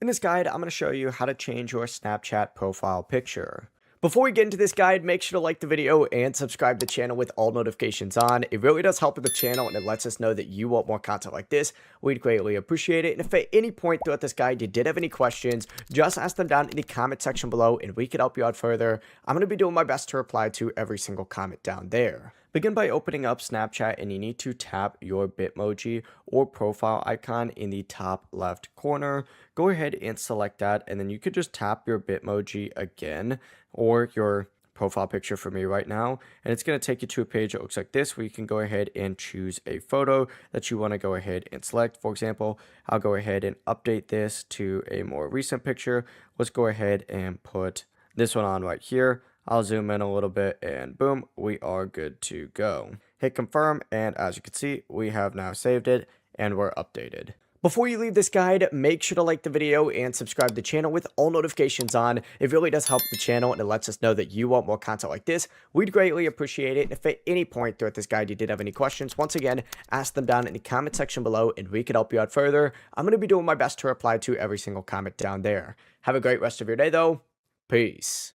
In this guide, I'm going to show you how to change your Snapchat profile picture. Before we get into this guide, make sure to like the video and subscribe to the channel with all notifications on. It really does help with the channel and it lets us know that you want more content like this. We'd greatly appreciate it. And if at any point throughout this guide you did have any questions, just ask them down in the comment section below and we can help you out further. I'm going to be doing my best to reply to every single comment down there. Begin by opening up Snapchat and you need to tap your Bitmoji or profile icon in the top left corner. Go ahead and select that and then you could just tap your Bitmoji again or your profile picture for me right now, and it's going to take you to a page that looks like this where you can go ahead and choose a photo that you want to go ahead and select. For example, I'll go ahead and update this to a more recent picture. Let's go ahead and put this one on right here. I'll zoom in a little bit and boom, we are good to go. Hit confirm and as you can see, we have now saved it and we're updated. Before you leave this guide, make sure to like the video and subscribe to the channel with all notifications on. It really does help the channel and it lets us know that you want more content like this. We'd greatly appreciate it. If at any point throughout this guide you did have any questions, once again, ask them down in the comment section below and we can help you out further. I'm going to be doing my best to reply to every single comment down there. Have a great rest of your day though. Peace.